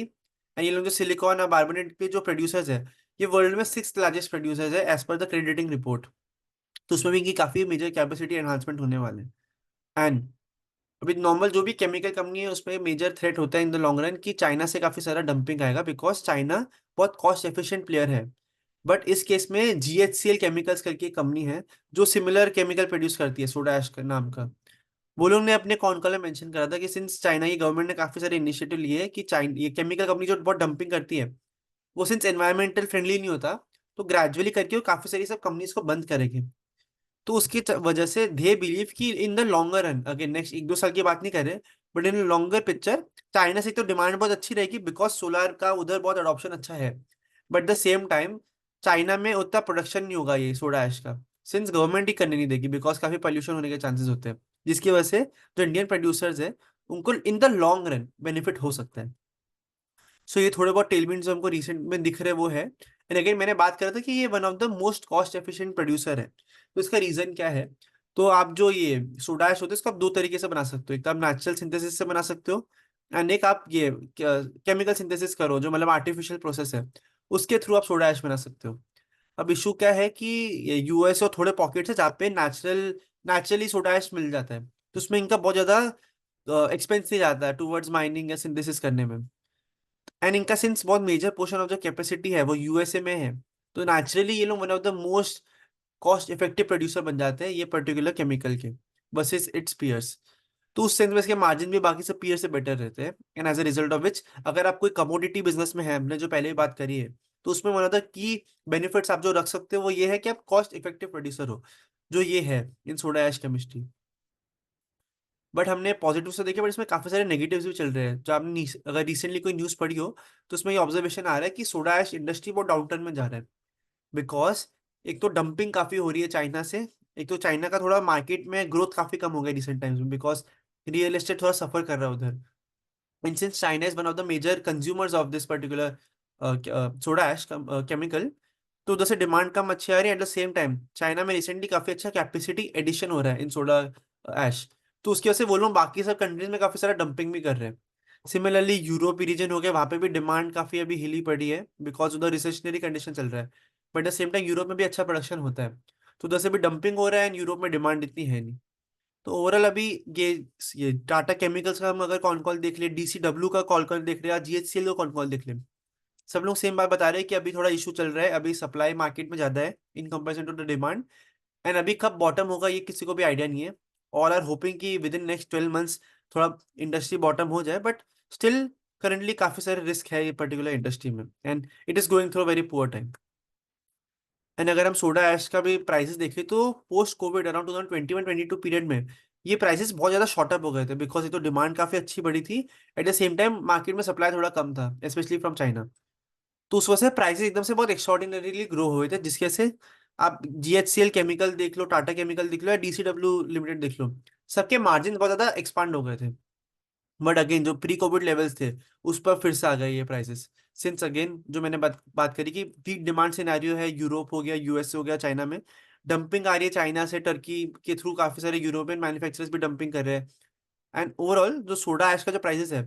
एंड ये लोग जो सिलिकॉन और कार्बोनेट के जो प्रोड्यूसर्स है, ये वर्ल्ड में 6th लार्जेस्ट प्रोड्यूसर्स है as per the crediting report. तो उसमें भी इनकी काफी मेजर कैपेसिटी एनहांसमेंट होने वाले हैं। एंड अभी नॉर्मल जो भी केमिकल कंपनी है उसमें मेजर थ्रेट होता है इन द लॉन्ग रन कि चाइना से काफी सारा डंपिंग आएगा, बिकॉज चाइना बहुत कॉस्ट एफिशिएंट प्लेयर है। बट इस केस में GHCL केमिकल्स करके एक कंपनी है जो सिमिलर केमिकल प्रोड्यूस करती है सोडा ऐश का नाम का। वो लोग ने अपने कॉन कॉल में मेंशन करा था कि सिंस चाइना की गवर्नमेंट ने काफी सारे इनिशिएटिव लिए हैं कि चाइना ये केमिकल कंपनी जो बहुत डंपिंग करती है, वो सिंस एनवायरमेंटल फ्रेंडली नहीं होता, तो ग्रेजुअली करके वो काफी सारी सब कंपनीज को बंद करेंगे। तो उसकी वजह से दे बिलीव कि in the longer run, again next 1-2 साल की बात नहीं कर रहे, but in longer picture China से तो डिमांड बहुत अच्छी रहेगी बिकॉज सोलार का उधर बहुत अडॉप्शन अच्छा है। But the same time China में उतना प्रोडक्शन नहीं होगा ये सोडा ऐश का, सिंस गवर्नमेंट ही करने नहीं देगी बिकॉज काफी पॉल्यूशन होने के चांसेस होते हैं, जिसकी वजह से जो इंडियन प्रोड्यूसर्स है उनको in the long run benefit हो सकता है। सो ये थोड़े बहुत टेलविंड जो हमको रिसेंट में दिख रहे वो है। एंड अगेन मैंने बात करा था कि ये one of the most cost efficient producer है, तो इसका रीजन क्या है? तो आप जो ये सोडा ऐश होता है इसको आप दो तरीके से बना सकते हो, एक तो आप नेचुरल सिंथेसिस से बना सकते हो, एंड एक आप ये केमिकल सिंथेसिस करो जो मतलब आर्टिफिशियल प्रोसेस है, उसके थ्रू आप सोडा ऐश बना सकते हो। अब इशू क्या है कि यूएस और थोड़े पॉकेट्स है जहाँ पे नेचुरली सोडा ऐश मिल जाता है, तो उसमें इनका बहुत ज्यादा एक्सपेंस नहीं जाता है टूवर्ड्स माइनिंग या सिंथेसिस करने में। एंड इनका सिंस बहुत मेजर पोर्शन ऑफ जो कैपेसिटी है वो यूएसए में है, तो नेचुरली ये लोग one of the most cost effective producer बन जाते हैं ये पर्टिकुलर केमिकल के वर्सेस इट्स पीयर्स। तो उस सेंस में इसके मार्जिन भी बाकी सब पीयर से बेटर रहते हैं। And as a result of which अगर आप कोई कमोडिटी बिजनेस में है, हमने जो पहले भी बात करी है, तो उसमें one of the key benefits आप जो रख सकते हो वो ये है कि आप कॉस्ट इफेक्टिव प्रोड्यूसर हो, जो ये है in soda ash chemistry. But हमने पॉजिटिव से देखे, बट इसमें काफी सारे नेगेटिव्स भी चल रहे हैं। जो आपने अगर रिसेंटली कोई न्यूज पढ़ी हो तो उसमें ये ऑब्जर्वेशन आ रहा है कि सोडा ऐश इंडस्ट्री बहुत डाउन टर्न में जा रहा है बिकॉज एक तो डंपिंग काफी हो रही है चाइना से, एक तो चाइना का थोड़ा मार्केट में ग्रोथ काफी कम हो गया रिसेंट टाइम्स में बिकॉज रियल एस्टेट थोड़ा सफर कर रहा है उधर। And since China is one of the major consumers of this particular soda ash chemical, तो उधर से डिमांड कम अच्छी आ रही है। Eight the same time China में रिसेंटली काफी अच्छा कैपेसिटी एडिशन हो रहा है इन सोडा ऐश, तो उसकी वजह से वो लोग बाकी सब कंट्रीज में काफी सारा डंपिंग भी कर रहे हैं। सिमिलरली यूरोप रीजन हो गया, वहां पे भी डिमांड काफी अभी हिली पड़ी है बिकॉज उधर रिसेशनरी कंडीशन चल रहा है, but at the same time Europe में भी अच्छा प्रोडक्शन होता है, तो उधर से भी डंपिंग हो रहा है एंड यूरोप में डिमांड इतनी है नहीं। तो ओवरऑल अभी ये ये टाटा केमिकल्स का हम अगर कॉन कॉल देख ले, डीसीडब्ल्यू का कॉल कॉल देख ले या जीएचसीएल का कॉन कॉल देख ले, सब लोग सेम बात बता रहे हैं कि अभी थोड़ा इशू चल रहा है, अभी सप्लाई मार्केट में ज्यादा है in comparison to the demand. And अभी कब बॉटम होगा ये किसी को भी आइडिया नहीं है। ऑल आर होपिंग कि विद इन नेक्स्ट 12 मंथ्स थोड़ा इंडस्ट्री बॉटम हो जाए, बट स्टिल करंटली काफी सारे रिस्क है ये पर्टिकुलर इंडस्ट्री में and it is going through very poor time. And अगर हम सोडा ऐश का भी प्राइसेस देखें तो पोस्ट कोविड अराउंड 2021-22 पीरियड में ये प्राइसेस बहुत ज्यादा शॉर्ट अप हो गए थे बिकॉज ये तो डिमांड काफी अच्छी बढ़ी थी, eight the same time market में सप्लाई थोड़ा कम था स्पेशली फ्रॉम चाइना। तो उस वजह से प्राइसेस एकदम से बहुत एक्स्ट्रॉर्डिनरीली ग्रो हुए थे, जिसकी वजह से आप जीएचसीएल केमिकल देख लो, टाटा केमिकल देख लो या डीसीडब्ल्यू लिमिटेड देख लो, सबके मार्जिन बहुत ज्यादा एक्सपांड हो गए थे। बट अगेन जो प्री कोविड लेवल्स थे उस पर फिर से आ गए ये प्राइसेस, सिंस अगेन जो मैंने बात करी कि वीक डिमांड सिनेरियो है, यूरोप हो गया, यूएस हो गया, चाइना में डंपिंग आ रही है चाइना से, टर्की के थ्रू काफी सारे यूरोपियन मैन्युफैक्चरर्स भी डंपिंग कर रहे हैं। एंड ओवरऑल जो सोडा ऐश का जो प्राइसेस है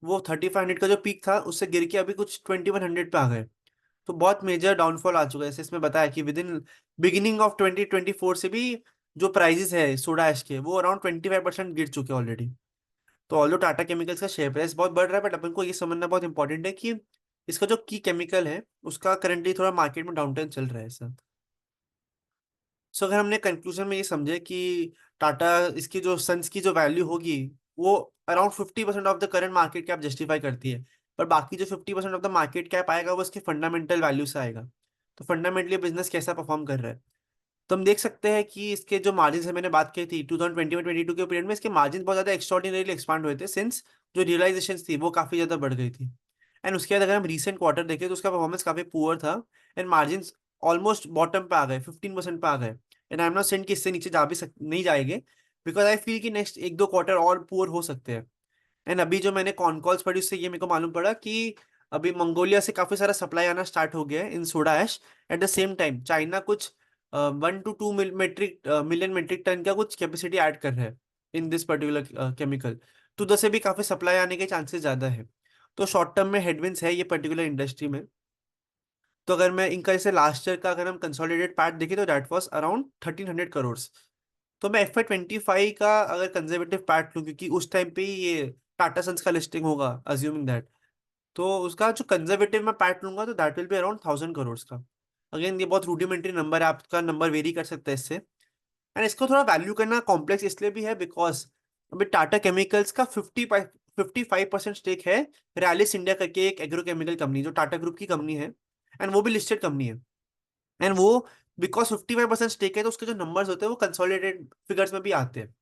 वो 3500 का जो पीक था उससे गिर के अभी कुछ 2100 पे आ गए। तो बहुत मेजर डाउनफॉल आ चुका है, जैसे इसमें बताया कि विद इन बिगिनिंग ऑफ 2024 से भी जो प्राइसेस है सोडा ऐश के वो अराउंड 25% गिर चुके हैं ऑलरेडी। तो ऑल्दो टाटा केमिकल्स का शेयर प्राइस बहुत बढ़ रहा है, बट अपन को ये समझना बहुत इंपॉर्टेंट है कि इसका जो की केमिकल है उसका करंटली थोड़ा मार्केट में डाउन टर्न चल रहा है सर। सो अगर हमने कंक्लूजन में ये समझे कि टाटा इसकी जो सन्स की जो वैल्यू होगी वो around 50% of the current market cap justify करती है, पर बाकी जो 50% ऑफ द मार्केट कैप आएगा वो इसके फंडामेंटल वैल्यू से आएगा। तो फंडामेंटली बिजनेस कैसा परफॉर्म कर रहा है, तो हम देख सकते हैं कि इसके जो मार्जिन है मैंने बात की थी 2020 में 22 के पीरियड में इसके मार्जिन बहुत ज्यादा एक्स्ट्रॉर्डिनरीली एक्सपांड हुए थे, सिंस जो रियलाइजेशन थी वो काफी ज्यादा बढ़ गई थी। एंड उसके बाद अगर हम रीसेंट क्वार्टर देखें तो उसका परफॉर्मेंस काफी पुअर था एंड मार्जिन ऑलमोस्ट बॉटम पे आ गए, 15% पे आ गए। And I am not saying कि इससे नीचे जा भी नहीं जाएंगे बिकॉज आई फील कि नेक्स्ट 1-2 क्वार्टर और पुअर हो सकते हैं। एंड अभी जो मैंने कॉन कॉल्स पढ़ी उससे ये मेरे को मालूम पड़ा कि अभी मंगोलिया से काफी सारा सप्लाई आना स्टार्ट हो गया है in soda ash. At the same time China कुछ 1 to 2 मिलियन मेट्रिक टन का कुछ कैपेसिटी ऐड कर रहा है इन दिस पर्टिकुलर केमिकल, तो उधर से भी काफी सप्लाई आने के चांसेस ज्यादा है। तो शॉर्ट टर्म में हेडविंड्स है ये पर्टिकुलर इंडस्ट्री में। तो अगर मैं इनका जैसे लास्ट ईयर का अगर हम कंसोलिडेटेड पैट देखें तो दैट वाज अराउंड 1300 करोड़। तो मैं FY 25 का अगर कंजर्वेटिव पैट लूँ क्योंकि उस टाइम पे ही ये टाटा सन्स का लिस्टिंग होगा अज्यूमिंग दैट, तो उसका जो कंजर्वेटिव मैं पैट लूंगा तो that will be around 1000 crore का। अगेन ये बहुत रूडिमेंट्री नंबर है, आपका नंबर वेरी कर सकता है इससे। एंड इसको थोड़ा वैल्यू करना कॉम्प्लेक्स इसलिए भी है बिकॉज अभी टाटा केमिकल्स का 55% स्टेक है रैलिस इंडिया करके एक एग्रोकेमिकल कंपनी जो टाटा ग्रुप की कंपनी है, एंड वो भी लिस्टेड कंपनी है। एंड वो बिकॉज 55% स्टेक है तो उसके जो नंबर्स होते हैं वो कंसोलिडेटेड फिगर्स में भी आते हैं।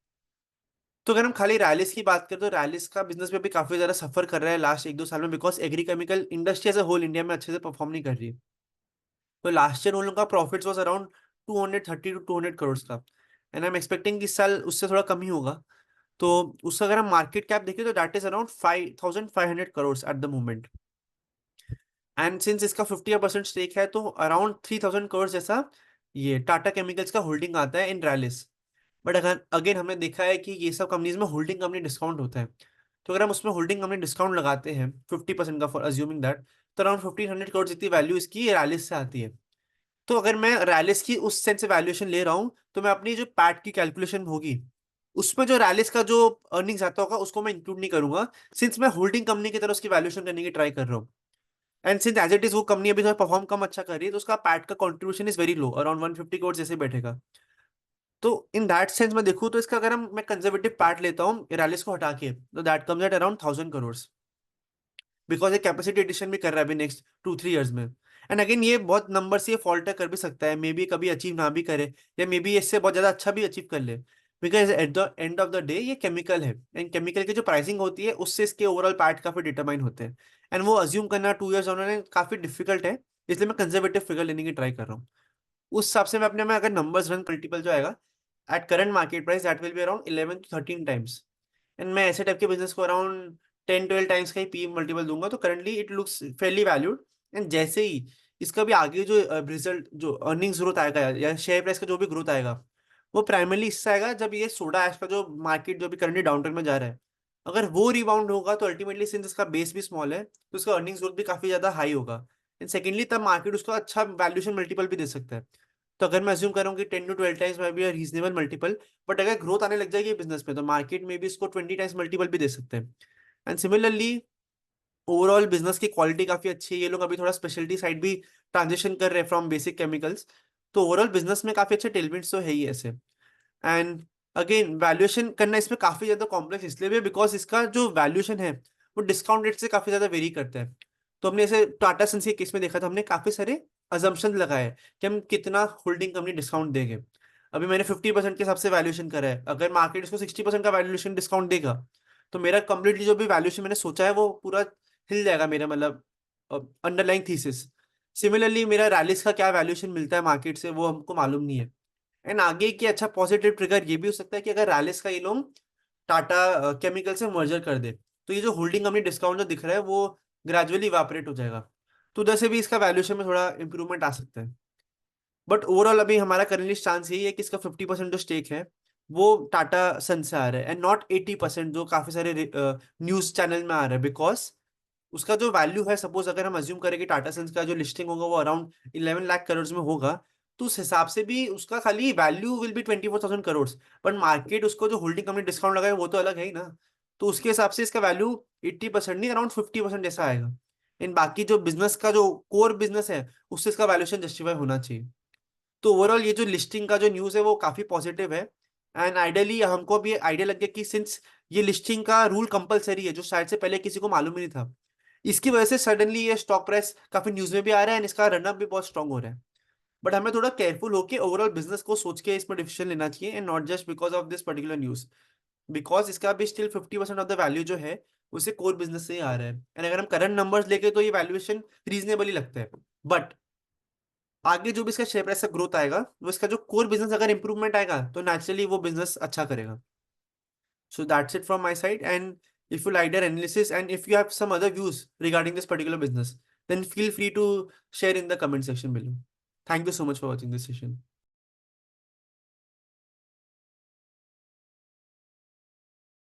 तो अगर हम खाली रैलिस की बात करें तो रैलिस का बिजनेस में भी काफी ज्यादा सफर कर रहा है लास्ट 1-2 साल में, because agrochemical industry as a whole India में अच्छे से परफॉर्म नहीं कर रही है। तो लास्ट ईयर उन लोगों का profit was around 230 to 200 crore का, एंड आई एम एक्सपेक्टिंग कि इस साल उससे थोड़ा कम ही होगा। तो उसका अगर हम मार्केट कैप देखें तो that is around 5,500 crore at the moment. And since इसका 50% स्टेक है तो अराउंड 3,000 करोड़ जैसा ये टाटा केमिकल्स का होल्डिंग आता है इन रैलिस। बट अगर अगेन हमने देखा है कि ये सब कंपनीज में होल्डिंग कंपनी डिस्काउंट होता है, तो अगर हम उसमें होल्डिंग कंपनी डिस्काउंट लगाते हैं 50% का, फॉर अज्यूमिंग दैट, तो अराउंड 1,500 करोड़ जितनी वैल्यू इसकी रैलिस से आती है। तो अगर मैं रैलिस की उस सेंस से वैल्यूएशन ले रहा हूँ तो मैं अपनी जो पैट की कैलकुलेशन होगी उसमें जो रैलिस का जो अर्निंग्स आता होगा उसको मैं इंक्लूड नहीं करूंगा, सिंस मैं होल्डिंग कंपनी की तरह उसकी वैल्यूएशन करने की ट्राई कर रहा हूँ। And since as it is वो कंपनी अभी थोड़ा परफॉर्म कम अच्छा कर रही है तो उसका पैट का contribution is very low, around 150 crore जैसे बैठेगा। तो इन दैट सेंस मैं देखूँ तो इसका अगर मैं कंजर्वेटिव पैट लेता हूँ रैलिस को हटा के तो that comes at around 1,000 crore, because ये कैपेसिटी एडिशन भी कर रहा है अभी नेक्स्ट 2-3 ईयर्स में। एंड अगेन ये बहुत नंबर से ये फॉल्टर कर भी सकता है, मे बी कभी अचीव ना भी करे, या मे बी इससे बहुत ज्यादा अच्छा भी अचीव कर ले, because at the end of the day ये केमिकल है, एंड केमिकल की जो प्राइसिंग होती है उससे इसके ओवरऑल पार्ट काफी डिटरमाइन होते हैं। एंड वो अज्यूम करना 2 ईयर्स उन्होंने काफी डिफिकल्ट है, इसलिए मैं कंजर्वेटिव फिगर लेने की ट्राई कर रहा हूँ। उस हिसाब से मैं अपने में अगर नंबर्स रन मल्टीपल जो आएगा at current market price that will be around 11 to 13 times, and मैं ऐसे टाइप के बिजनेस को अराउंड 10-12 टाइम्स का ही पी मल्टीपल दूंगा, तो currently it looks Fairlie valued. And जैसे ही इसका भी आगे जो रिजल्ट जो अर्निंग्स ग्रोथ आएगा या शेयर प्राइस का जो भी ग्रोथ आएगा वो प्राइमरली इससे आएगा जब ये सोडा ऐश का जो मार्केट जो भी करंटली डाउनट्रेंड में जा रहा है अगर वो रिबाउंड होगा, तो अल्टीमेटली सिंस इसका बेस भी स्मॉल है तो उसका अर्निंग्स ग्रोथ भी काफी ज्यादा हाई होगा। एंड सेकेंडली तब मार्केट उसको अच्छा वैल्यूएशन मल्टीपल भी दे सकता है। तो अगर मैं अज्यूम करूँ कि 10 to 12 टाइम्स में भी रीजनेबल मल्टीपल, बट अगर ग्रोथ आने लग जाएगी बिजनेस में तो मार्केट में भी इसको 20 टाइम्स मल्टीपल भी दे सकते हैं। एंड सिमिलरली ओवरऑल बिजनेस की क्वालिटी काफी अच्छी है, ये लोग अभी थोड़ा स्पेशलिटी साइड भी ट्रांजिशन कर रहे हैं फ्रॉम बेसिक केमिकल्स, तो ओवरऑल बिजनेस में काफी अच्छे टेलविंड्स तो है ही ऐसे। एंड अगेन वैल्यूएशन करना इसमें काफी ज्यादा कॉम्प्लेक्स इसलिए भी बिकॉज इसका जो वैल्यूएशन है वो डिस्काउंट रेट से काफी ज्यादा वेरी करता है। तो हमने ऐसे टाटा सन्स के केस में देखा था, हमने काफी सारे अजम्पशन लगाए कि हम कितना होल्डिंग कंपनी डिस्काउंट देंगे। अभी मैंने 50% के हिसाब से वैल्यूएशन करा है, अगर मार्केट इसको 60% का वैल्यूएशन डिस्काउंट देगा तो मेरा कंप्लीटली जो भी वैल्यूएशन मैंने सोचा है वो पूरा हिल जाएगा मेरा, मतलब अंडरलाइंग थीसिस। सिमिलरली मेरा रैलिस का क्या वैल्यूएशन मिलता है मार्केट से वो हमको मालूम नहीं है। एंड आगे की अच्छा पॉजिटिव ट्रिगर ये भी हो सकता है कि अगर रैलिस का ये लोग टाटा केमिकल से मर्जर कर दे तो ये जो होल्डिंग कंपनी डिस्काउंट जो दिख रहा है वो ग्रेजुअली इवापोरेट हो जाएगा, तो उधर से भी इसका वैल्यूएशन में थोड़ा इंप्रूवमेंट आ सकता है। बट ओवरऑल अभी हमारा करेंटली चांस यही है कि इसका 50% जो स्टेक है वो टाटा सन से आ रहा है एंड नॉट 80% जो काफी सारे न्यूज चैनल में आ रहा है, बिकॉज उसका जो वैल्यू है, सपोज अगर हम अज्यूम करें कि टाटा सन्स का जो लिस्टिंग होगा वो अराउंड 11 लाख करोड़ में होगा, तो उस हिसाब से भी उसका खाली value will be 24,000 crore. But market उसको जो होल्डिंग कंपनी डिस्काउंट लगाए वो तो अलग है ही ना, तो उसके हिसाब से इसका वैल्यू 80% नहीं अराउंड 50% जैसा आएगा। इन बाकी जो बिजनेस का जो कोर बिजनेस है उससे इसका वैल्यूएशन जस्टिफाई होना चाहिए। तो ओवरऑल ये जो लिस्टिंग का जो न्यूज़ है वो काफी पॉजिटिव है। एंड आइडियली हमको भी आइडिया लग गया कि सिंस ये लिस्टिंग का रूल कंपलसरी है जो शायद से पहले किसी को मालूम ही नहीं था, इसकी वजह से सडनली ये स्टॉक प्राइस काफी न्यूज में भी आ रहा है एंड इसका रनअप भी बहुत स्ट्रांग हो रहा है। बट हमें थोड़ा केयरफुल होकर ओवरऑल बिजनेस को सोच के इसमें डिसीजन लेना चाहिए and not just because of this particular news, because इसका भी स्टिल 50% ऑफ द वैल्यू जो है उसे कोर बिजनेस से ही आ रहा है। एंड अगर हम करंट नंबर्स लेके तो ये वैल्यूएशन रीजनेबल ही लगता है, बट आगे जो भी इसका शेयर प्राइस का ग्रोथ आएगा वो इसका जो कोर बिजनेस अगर इंप्रूवमेंट आएगा तो नेचुरली वो बिजनेस अच्छा करेगा। So that's it from my side, and if you like their analysis and if you have some other views regarding this particular business then feel free to share in the comment section below. Thank you so much for watching this session.